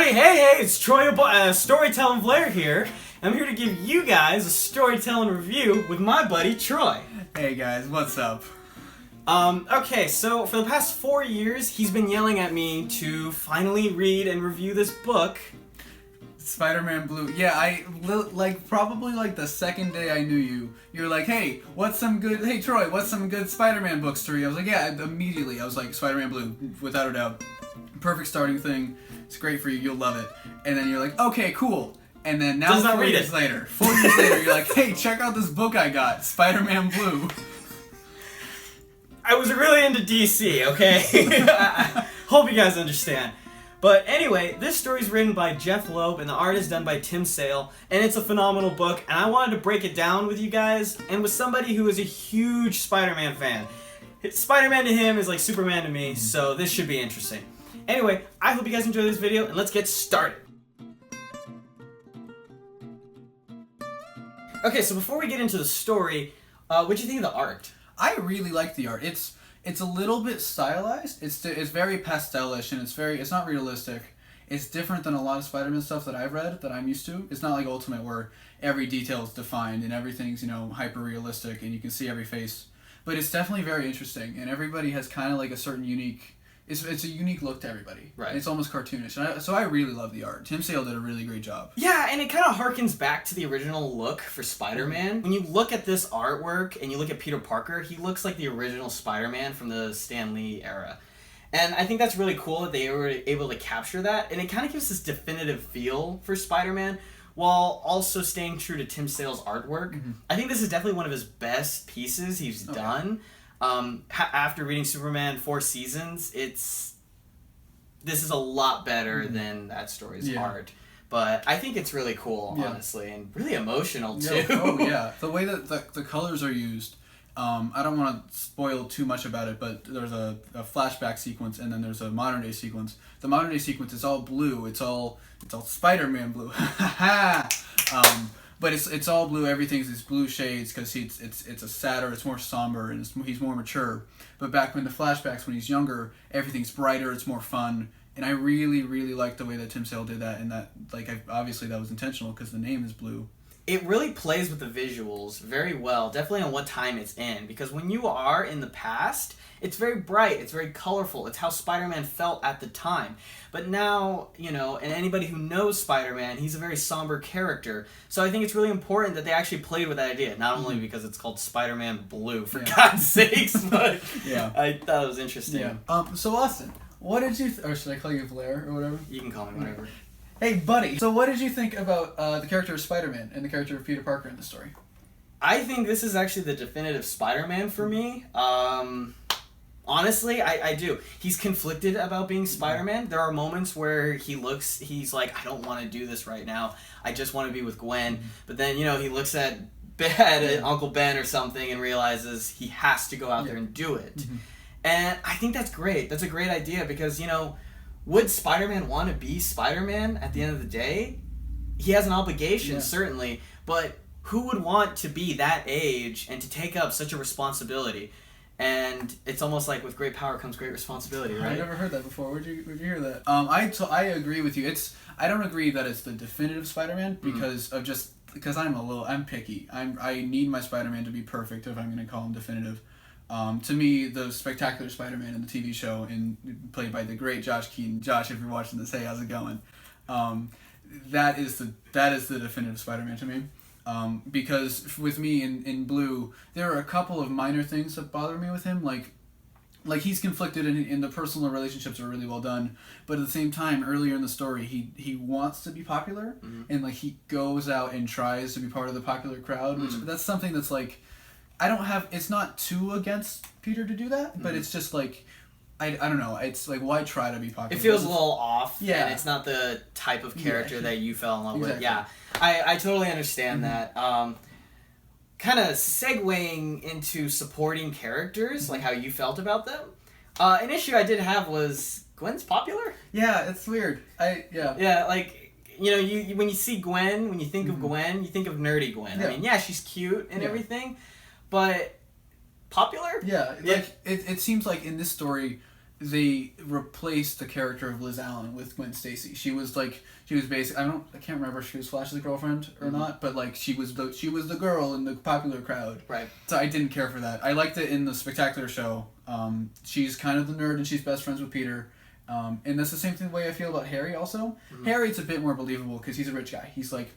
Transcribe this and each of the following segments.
everybody! Hey, it's Troy, Storytelling Blair here. I'm here to give you guys a storytelling review with my buddy Troy. Hey guys, what's up? Okay, so for the past 4 years, he's been yelling at me to finally read and review this book. Spider-Man Blue. Yeah, probably the second day I knew you, you were like, hey, Troy, what's some good Spider-Man books to read? I was like, yeah, immediately. I was like, Spider-Man Blue, without a doubt. Perfect starting thing. It's great for you. You'll love it. And then you're like, okay, cool. And then now 4 years later, you're like, hey, check out this book I got, Spider-Man Blue. I was really into DC, okay? I hope you guys understand. But anyway, this story's written by Jeff Loeb, and the art is done by Tim Sale, and it's a phenomenal book, and I wanted to break it down with you guys, and with somebody who is a huge Spider-Man fan. Spider-Man to him is like Superman to me, so this should be interesting. Anyway, I hope you guys enjoy this video, and let's get started. Okay, so before we get into the story, what'd you think of the art? I really like the art. It's a little bit stylized. It's very pastelish, and it's not realistic. It's different than a lot of Spider-Man stuff that I've read that I'm used to. It's not like Ultimate where every detail is defined and everything's, hyper realistic and you can see every face. But it's definitely very interesting, and everybody has kind of like a certain unique. It's a unique look to everybody. Right. And it's almost cartoonish. And so I really love the art. Tim Sale did a really great job. Yeah, and it kind of harkens back to the original look for Spider-Man. When you look at this artwork and you look at Peter Parker, he looks like the original Spider-Man from the Stan Lee era. And I think that's really cool that they were able to capture that. And it kind of gives this definitive feel for Spider-Man while also staying true to Tim Sale's artwork. Mm-hmm. I think this is definitely one of his best pieces he's done. After reading Superman 4 seasons, this is a lot better than that story's art. But I think it's really cool, honestly, and really emotional too. Oh yeah, the way that the colors are used. I don't want to spoil too much about it, but there's a flashback sequence and then there's a modern day sequence. The modern day sequence is all blue. It's all Spider-Man blue. But it's all blue. Everything's these blue shades because it's a sadder, it's more somber, and he's more mature. But back when the flashbacks, when he's younger, everything's brighter, it's more fun. And I really, really like the way that Tim Sale did that, and that obviously that was intentional because the name is Blue. It really plays with the visuals very well, definitely on what time it's in, because when you are in the past, it's very bright, it's very colorful, it's how Spider-Man felt at the time. But now, and anybody who knows Spider-Man, he's a very somber character. So I think it's really important that they actually played with that idea, not only because it's called Spider-Man Blue, for God's sakes, but I thought it was interesting. Yeah. So Austin, what did you, or should I call you Blair or whatever? You can call me whatever. Hey, buddy. So what did you think about the character of Spider-Man and the character of Peter Parker in the story? I think this is actually the definitive Spider-Man for me. Honestly, I do. He's conflicted about being Spider-Man. There are moments where he's like, I don't want to do this right now. I just want to be with Gwen. But then, he looks at Uncle Ben or something and realizes he has to go out there and do it. Mm-hmm. And I think that's great. That's a great idea because, would Spider-Man want to be Spider-Man at the end of the day? He has an obligation, certainly, but who would want to be that age and to take up such a responsibility? And it's almost like with great power comes great responsibility, right? I've never heard that before. Where'd you hear that? I agree with you. I don't agree that it's the definitive Spider-Man because I'm picky. I need my Spider-Man to be perfect if I'm going to call him definitive. To me, the Spectacular Spider-Man in the TV show, played by the great Josh Keaton. Josh, if you're watching this, hey, how's it going? That is the definitive Spider-Man to me. Because with me in Blue, there are a couple of minor things that bother me with him, like he's conflicted and the personal relationships are really well done, but at the same time, earlier in the story, he wants to be popular, and he goes out and tries to be part of the popular crowd, which that's something that's it's not too against Peter to do that, but it's just I don't know, it's why try to be popular? It feels a little off, and it's not the type of character that you fell in love with. Yeah, I totally understand that. Kind of segueing into supporting characters, like how you felt about them, an issue I did have was Gwen's popular? Yeah, it's weird. Yeah, when you see Gwen, when you think of Gwen, you think of nerdy Gwen. I mean, she's cute and everything, but popular? Yeah, it seems like in this story, they replaced the character of Liz Allen with Gwen Stacy. She was basically, I can't remember if she was Flash's girlfriend or not, but like she was the girl in the popular crowd. Right. So I didn't care for that. I liked it in the Spectacular show. She's kind of the nerd and she's best friends with Peter. And that's the same thing the way I feel about Harry also. Mm-hmm. Harry's a bit more believable because he's a rich guy. He's like,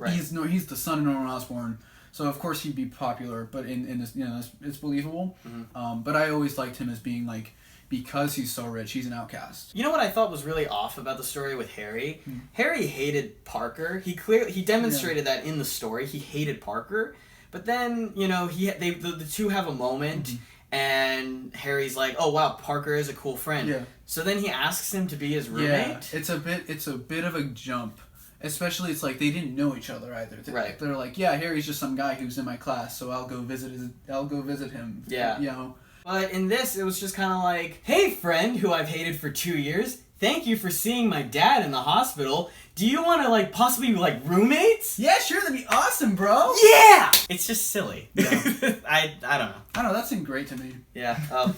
he's the son of Norman Osborn. So of course he'd be popular, but in this, it's believable. Mm-hmm. But I always liked him as being like, because he's so rich, he's an outcast. You know what I thought was really off about the story with Harry? Harry hated Parker. He demonstrated that in the story. He hated Parker. But then, the two have a moment, and Harry's like, "Oh wow, Parker is a cool friend." Yeah. So then he asks him to be his roommate. Yeah, it's a bit of a jump. Especially, it's like they didn't know each other either. Right. They're like, yeah, Harry's just some guy who's in my class, so I'll go visit him. Yeah. But in this, it was just kind of like, hey, friend who I've hated for 2 years, thank you for seeing my dad in the hospital. Do you want to, possibly be, roommates? Yeah, sure, that'd be awesome, bro. Yeah! It's just silly. Yeah. I don't know. I don't know, that seemed great to me. Yeah. All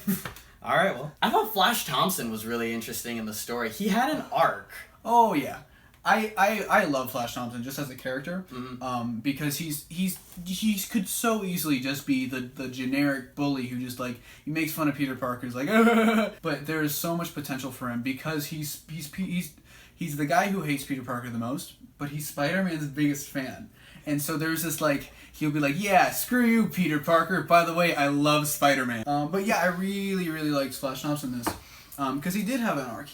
right, well. I thought Flash Thompson was really interesting in the story. He had an arc. Oh, yeah. I love Flash Thompson just as a character, because he could so easily just be the generic bully who just he makes fun of Peter Parker. He's like, but there is so much potential for him because he's the guy who hates Peter Parker the most, but he's Spider-Man's biggest fan, and so there's this he'll be like, yeah, screw you, Peter Parker. By the way, I love Spider-Man. But yeah, I really liked Flash Thompson in this, because he did have an arc.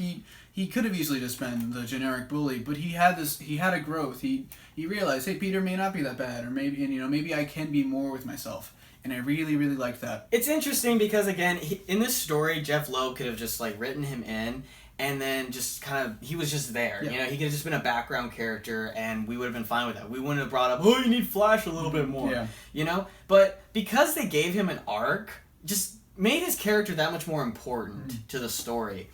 He could have easily just been the generic bully, but he had a growth. He realized, hey, Peter may not be that bad, or maybe I can be more with myself. And I really liked that. It's interesting because, again, in this story, Jeff Loeb could have just written him in, and then just he was just there. Yeah. He could have just been a background character, and we would have been fine with that. We wouldn't have brought up, oh, you need Flash a little bit more. Yeah. But because they gave him an arc, just made his character that much more important to the story.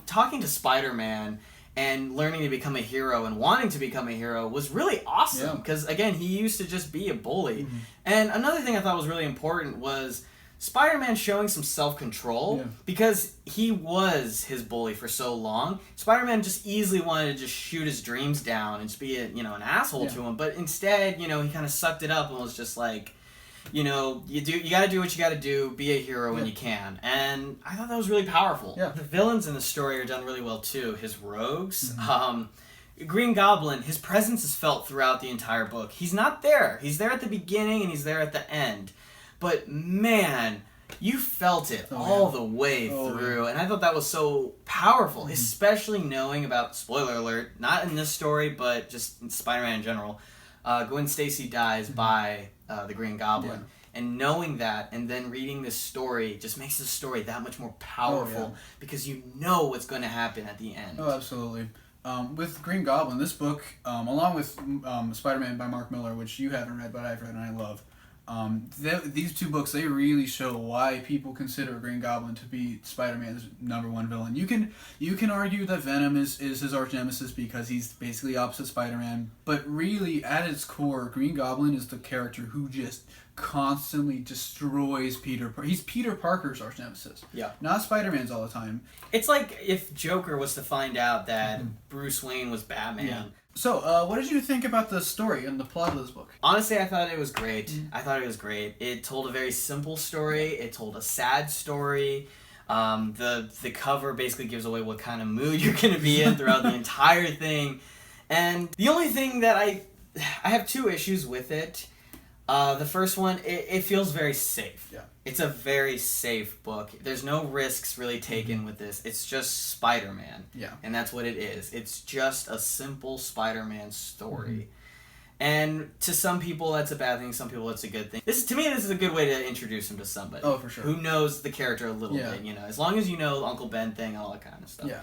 Talking to Spider-Man and learning to become a hero and wanting to become a hero was really awesome. Because, again, he used to just be a bully. Mm-hmm. And another thing I thought was really important was Spider-Man showing some self-control. Because he was his bully for so long. Spider-Man just easily wanted to just shoot his dreams down and just be an asshole to him. But instead, he kind of sucked it up and was just like, you gotta do what you gotta do, be a hero when you can. And I thought that was really powerful. Yeah. The villains in the story are done really well too. His rogues, Green Goblin, his presence is felt throughout the entire book. He's not there. He's there at the beginning and he's there at the end. But man, you felt it all the way through. And I thought that was so powerful, especially knowing about, spoiler alert, not in this story, but just in Spider-Man in general, Gwen Stacy dies by the Green Goblin. And knowing that and then reading this story just makes the story that much more powerful because you know what's going to happen at the end. Oh, absolutely. With Green Goblin, this book, along with Spider-Man by Mark Millar, which you haven't read but I've read and I love, these two books, they really show why people consider Green Goblin to be Spider-Man's #1 villain. You can argue that Venom is his arch nemesis because he's basically opposite Spider-Man, but really at its core, Green Goblin is the character who just constantly destroys Peter. He's Peter Parker's arch nemesis. Yeah. Not Spider-Man's all the time. It's like if Joker was to find out that Bruce Wayne was Batman. Yeah. So, what did you think about the story and the plot of this book? Honestly, I thought it was great. It told a very simple story. It told a sad story. The cover basically gives away what kind of mood you're going to be in throughout the entire thing. And the only thing that I have two issues with it. The first one, it feels very safe. Yeah. It's a very safe book. There's no risks really taken with this. It's just Spider-Man. Yeah. And that's what it is. It's just a simple Spider-Man story. And to some people, that's a bad thing. Some people, it's a good thing. To me, this is a good way to introduce him to somebody. Oh, for sure. Who knows the character a little bit, As long as you know the Uncle Ben thing, all that kind of stuff. Yeah.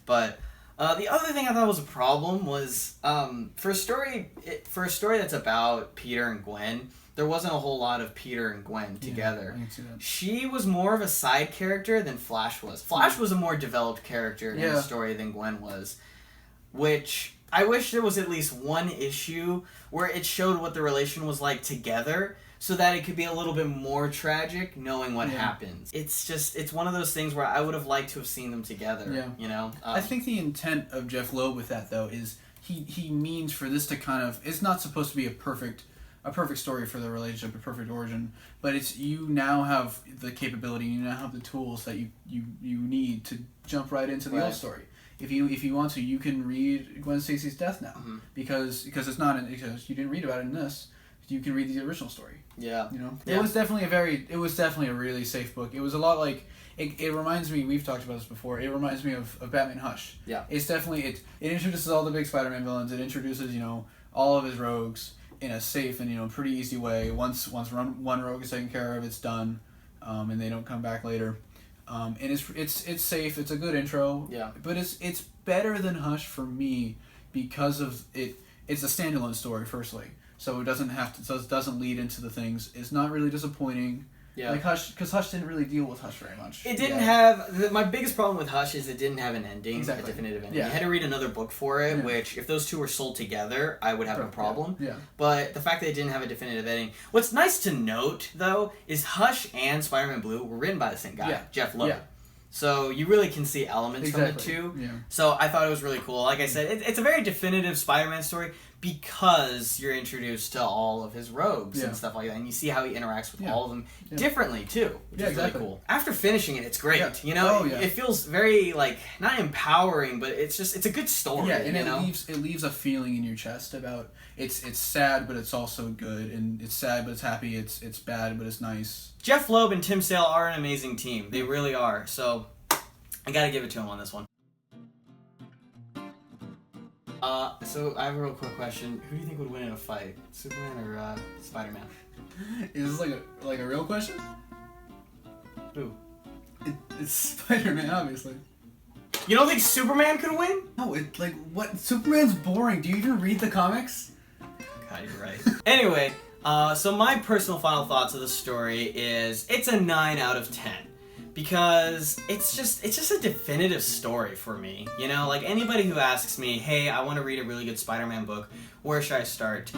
But the other thing I thought was a problem was for a story that's about Peter and Gwen, there wasn't a whole lot of Peter and Gwen together. I can see that. She was more of a side character than Flash was. Flash was a more developed character in the story than Gwen was, which I wish there was at least one issue where it showed what the relation was like together, so that it could be a little bit more tragic knowing what Yeah. happens. It's one of those things where I would have liked to have seen them together. Yeah. You know? I think the intent of Jeff Loeb with that, though, is he means for this to kind of... It's not supposed to be a perfect story for the relationship, a perfect origin, but it's you now have the capability, you now have the tools that you need to jump right into the old story. If you want to, you can read Gwen Stacy's death now, because it's not because you didn't read about it in this. You can read the original story. Yeah. You know, it was definitely a really safe book. It was a lot like it reminds me. We've talked about this before. It reminds me of Batman Hush. Yeah. It's definitely it introduces all the big Spider-Man villains. It introduces all of his rogues in a safe and pretty easy way. Once one rogue is taken care of, it's done, and they don't come back later. And it's safe. It's a good intro. Yeah. But it's better than Hush for me because of it. It's a standalone story, firstly. So it doesn't lead into the things. It's not really disappointing. Yeah. Like Hush, because Hush didn't really deal with Hush very much. It didn't have... my biggest problem with Hush is it didn't have an ending, a definitive ending. Yeah. You had to read another book for it, which, if those two were sold together, I would have no problem. Yeah. But the fact that it didn't have a definitive ending... What's nice to note, though, is Hush and Spider-Man Blue were written by the same guy, Jeff Loeb. Yeah. So you really can see elements from the two. Yeah. So I thought it was really cool. Like I said, it's a very definitive Spider-Man story because you're introduced to all of his rogues and stuff like that. And you see how he interacts with all of them differently, too, which is really cool. After finishing it, it's great. Yeah. It feels very, not empowering, but it's a good story. Yeah, and it leaves a feeling in your chest about it's sad, but it's also good. And it's sad, but it's happy. It's bad, but it's nice. Jeff Loeb and Tim Sale are an amazing team. They really are. So I gotta give it to him on this one. So I have a real quick question. Who do you think would win in a fight? Superman or Spider-Man? Is this like a real question? Who? It's Spider-Man, obviously. You don't think Superman could win? No, what? Superman's boring. Do you even read the comics? God, you're right. Anyway, so my personal final thoughts of the story is it's a 9 out of 10. Because it's just a definitive story for me. Anybody who asks me, hey, I want to read a really good Spider-Man book, where should I start?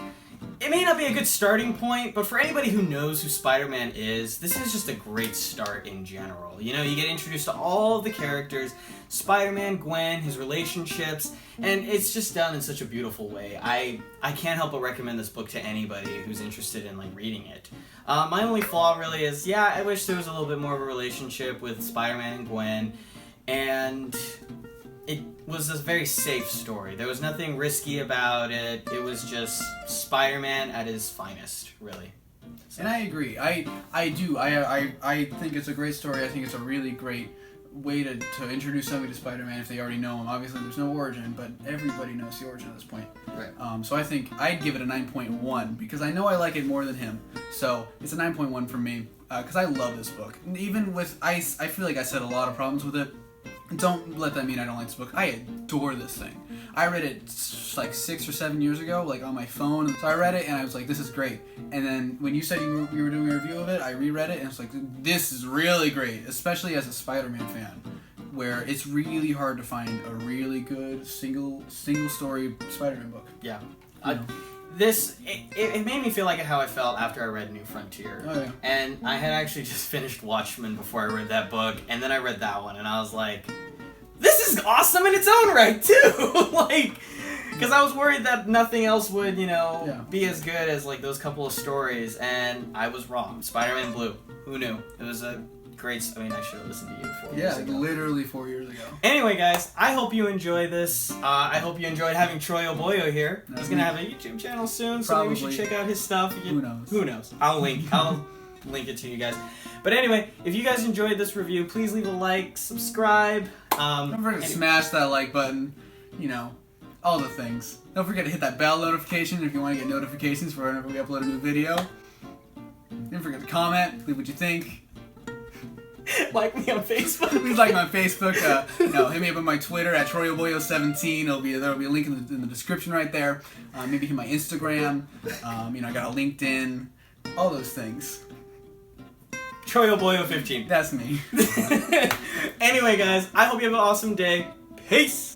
It may not be a good starting point, but for anybody who knows who Spider-Man is, this is just a great start in general. You get introduced to all of the characters, Spider-Man, Gwen, his relationships, and it's just done in such a beautiful way. I can't help but recommend this book to anybody who's interested in reading it. My only flaw really is, I wish there was a little bit more of a relationship with Spider-Man and Gwen, and it was a very safe story. There was nothing risky about it. It was just Spider-Man at his finest, really. So. And I agree. I do. I think it's a great story. I think it's a really great way to introduce somebody to Spider-Man if they already know him. Obviously, there's no origin, but everybody knows the origin at this point. Right. So I think I'd give it a 9.1 because I know I like it more than him. So it's a 9.1 for me because I love this book. And even with I feel like I said a lot of problems with it. Don't let that mean I don't like this book. I adore this thing. I read it 6 or 7 years ago, on my phone. So I read it and I was like, this is great. And then when you said you were doing a review of it, I reread it and it's like, this is really great, especially as a Spider-Man fan, where it's really hard to find a really good single story Spider-Man book. Yeah. It made me feel like how I felt after I read New Frontier. Oh, yeah. And I had actually just finished Watchmen before I read that book, and then I read that one, and I was like, this is awesome in its own right, too! Because I was worried that nothing else would, be as good as, those couple of stories, and I was wrong. Spider-Man Blue. Who knew? It was a great... I should have listened to you 4 years ago. Literally 4 years ago. Anyway, guys, I hope you enjoy this. I hope you enjoyed having Troy Oboyo here. He's going to have a YouTube channel soon, so maybe we should check out his stuff. Who knows? Who knows? I'll link it to you guys. But anyway, if you guys enjoyed this review, please leave a like, subscribe. Don't forget to smash that like button. All the things. Don't forget to hit that bell notification if you want to get notifications for whenever we upload a new video. Don't forget to comment, leave what you think. Like me on Facebook. Please like me on Facebook. Hit me up on my Twitter at TroyOboyo17. There'll be a link in the description right there. Maybe hit my Instagram. I got a LinkedIn. All those things. Troy Oboyo15. That's me. Anyway, guys, I hope you have an awesome day. Peace.